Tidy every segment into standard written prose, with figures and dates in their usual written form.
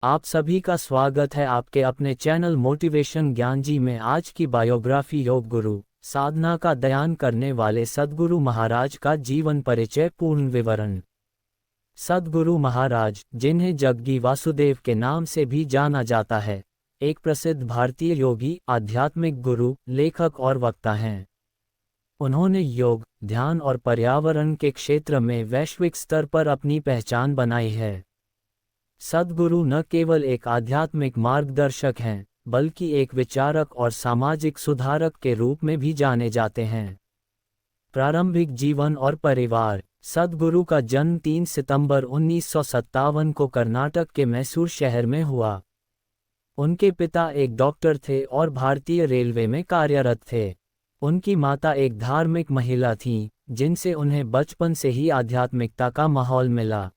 आप सभी का स्वागत है आपके अपने चैनल मोटिवेशन ज्ञान जी में। आज की बायोग्राफी योग गुरु साधना का दयान करने वाले सद्गुरु महाराज का जीवन परिचय पूर्ण विवरण। सद्गुरु महाराज, जिन्हें जग्गी वासुदेव के नाम से भी जाना जाता है, एक प्रसिद्ध भारतीय योगी, आध्यात्मिक गुरु, लेखक और वक्ता हैं। उन्होंने योग, ध्यान और पर्यावरण के क्षेत्र में वैश्विक स्तर पर अपनी पहचान बनाई है। सद्गुरु न केवल एक आध्यात्मिक मार्गदर्शक हैं, बल्कि एक विचारक और सामाजिक सुधारक के रूप में भी जाने जाते हैं। प्रारंभिक जीवन और परिवार। सद्गुरु का जन्म 3 सितंबर 1957 को कर्नाटक के मैसूर शहर में हुआ। उनके पिता एक डॉक्टर थे और भारतीय रेलवे में कार्यरत थे। उनकी माता एक धार्मिक महिला थीं, जिनसे उन्हें बचपन से ही आध्यात्मिकता का माहौल मिला।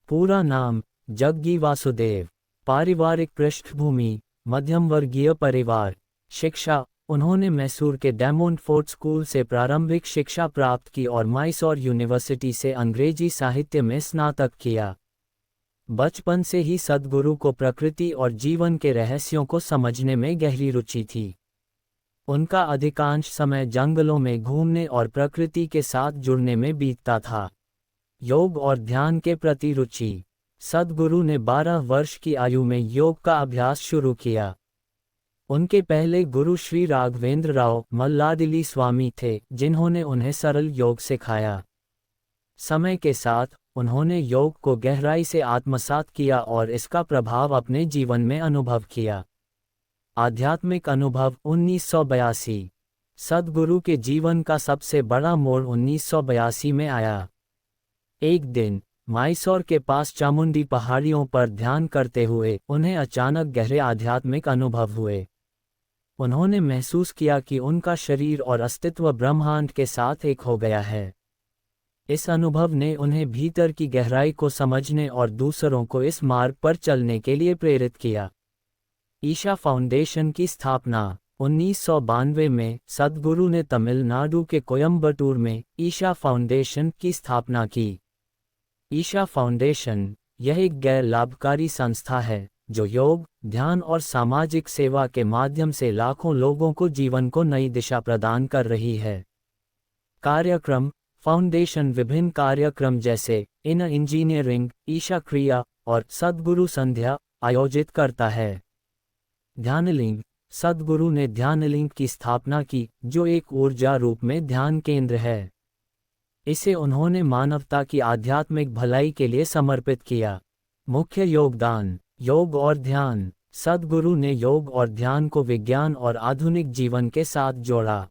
पूरा नाम जग्गी वासुदेव। पारिवारिक पृष्ठभूमि मध्यम वर्गीय परिवार। शिक्षा। उन्होंने मैसूर के डेमोंट फोर्ट स्कूल से प्रारंभिक शिक्षा प्राप्त की और मैसूर यूनिवर्सिटी से अंग्रेजी साहित्य में स्नातक किया। बचपन से ही सद्गुरु को प्रकृति और जीवन के रहस्यों को समझने में गहरी रुचि थी। उनका अधिकांश समय जंगलों में घूमने और प्रकृति के साथ जुड़ने में बीतता था। योग और ध्यान के प्रति रुचि। सद्गुरु ने 12 वर्ष की आयु में योग का अभ्यास शुरू किया। उनके पहले गुरु श्री राघवेंद्र राव मल्लादिली स्वामी थे, जिन्होंने उन्हें सरल योग सिखाया। समय के साथ उन्होंने योग को गहराई से आत्मसात किया और इसका प्रभाव अपने जीवन में अनुभव किया। आध्यात्मिक अनुभव 1982। सद्गुरु के जीवन का सबसे बड़ा मोड़ 1982 में आया। एक दिन मैसूर के पास चामुंडी पहाड़ियों पर ध्यान करते हुए उन्हें अचानक गहरे आध्यात्मिक अनुभव हुए। उन्होंने महसूस किया कि उनका शरीर और अस्तित्व ब्रह्मांड के साथ एक हो गया है। इस अनुभव ने उन्हें भीतर की गहराई को समझने और दूसरों को इस मार्ग पर चलने के लिए प्रेरित किया। ईशा फाउंडेशन की स्थापना 1992 में सद्गुरु ने तमिलनाडु के कोयम्बटूर में ईशा फाउंडेशन की स्थापना की। ईशा फाउंडेशन यह एक गैर लाभकारी संस्था है जो योग, ध्यान और सामाजिक सेवा के माध्यम से लाखों लोगों को जीवन को नई दिशा प्रदान कर रही है। कार्यक्रम। फाउंडेशन विभिन्न कार्यक्रम जैसे इनर इंजीनियरिंग, ईशा क्रिया और सद्गुरु संध्या आयोजित करता है। ध्यानलिंग। सद्गुरु ने ध्यानलिंग की स्थापना की, जो एक ऊर्जा रूप में ध्यान केंद्र है। इसे उन्होंने मानवता की आध्यात्मिक भलाई के लिए समर्पित किया। मुख्य योगदान। योग और ध्यान। सद्गुरु ने योग और ध्यान को विज्ञान और आधुनिक जीवन के साथ जोड़ा।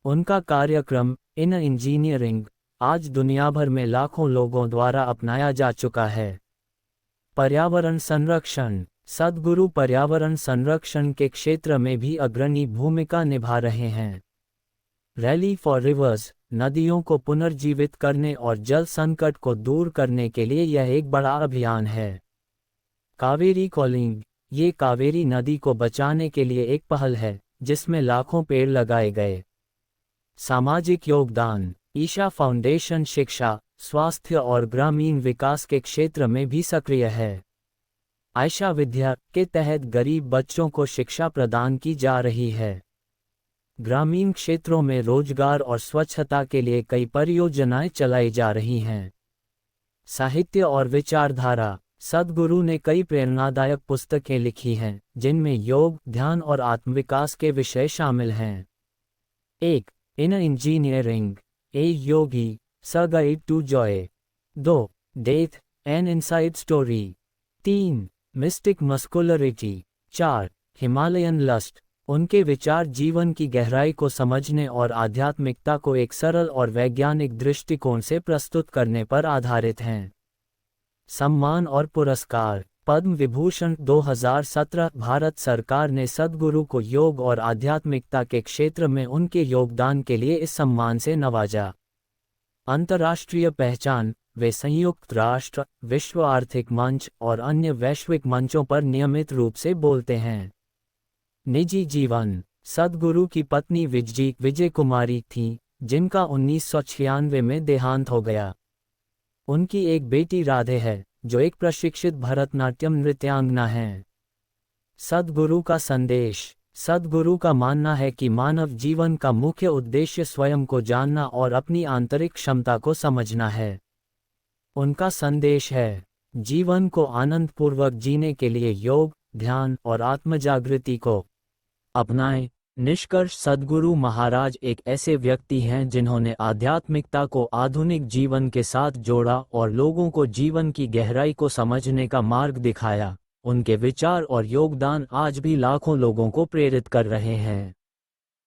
उनका कार्यक्रम इनर इंजीनियरिंग आज दुनिया भर में लाखों लोगों द्वारा अपनाया जा चुका है। पर्यावरण संरक्षण। सद्गुरु पर्यावरण संरक्षण के क्षेत्र में भी अग्रणी भूमिका निभा रहे हैं। रैली फॉर रिवर्स, नदियों को पुनर्जीवित करने और जल संकट को दूर करने के लिए यह एक बड़ा अभियान है। कावेरी कॉलिंग, ये कावेरी नदी को बचाने के लिए एक पहल है, जिसमें लाखों पेड़ लगाए गए। सामाजिक योगदान। ईशा फाउंडेशन शिक्षा, स्वास्थ्य और ग्रामीण विकास के क्षेत्र में भी सक्रिय है। आयशा विद्या के तहत गरीब बच्चों को शिक्षा प्रदान की जा रही है। ग्रामीण क्षेत्रों में रोजगार और स्वच्छता के लिए कई परियोजनाएं चलाई जा रही हैं। साहित्य और विचारधारा। सद्गुरु ने कई प्रेरणादायक पुस्तकें लिखी हैं, जिनमें योग, ध्यान और आत्मविकास के विषय शामिल हैं। 1. इनर इंजीनियरिंग, ए योगी, स guide to joy. 2. Death, an inside story. 3. Mystic muscularity. 4. Himalayan lust. उनके विचार जीवन की गहराई को समझने और आध्यात्मिकता को एक सरल और वैज्ञानिक दृष्टिकोण से प्रस्तुत करने पर आधारित हैं। सम्मान और पुरस्कार। पद्म विभूषण 2017। भारत सरकार ने सद्गुरु को योग और आध्यात्मिकता के क्षेत्र में उनके योगदान के लिए इस सम्मान से नवाजा। अंतर्राष्ट्रीय पहचान। वे संयुक्त राष्ट्र, विश्व आर्थिक मंच और अन्य वैश्विक मंचों पर नियमित रूप से बोलते हैं। निजी जीवन। सद्गुरु की पत्नी विजय कुमारी थीं, जिनका 1996 में देहांत हो गया। उनकी एक बेटी राधे है, जो एक प्रशिक्षित भरतनाट्यम नृत्यांगना हैं। सद्गुरु का संदेश। सद्गुरु का मानना है कि मानव जीवन का मुख्य उद्देश्य स्वयं को जानना और अपनी आंतरिक क्षमता को समझना है। उनका संदेश है, जीवन को आनंदपूर्वक जीने के लिए योग, ध्यान और आत्मजागृति को अपनाएं। निष्कर्ष, सद्गुरु महाराज एक ऐसे व्यक्ति हैं जिन्होंने आध्यात्मिकता को आधुनिक जीवन के साथ जोड़ा और लोगों को जीवन की गहराई को समझने का मार्ग दिखाया। उनके विचार और योगदान आज भी लाखों लोगों को प्रेरित कर रहे हैं।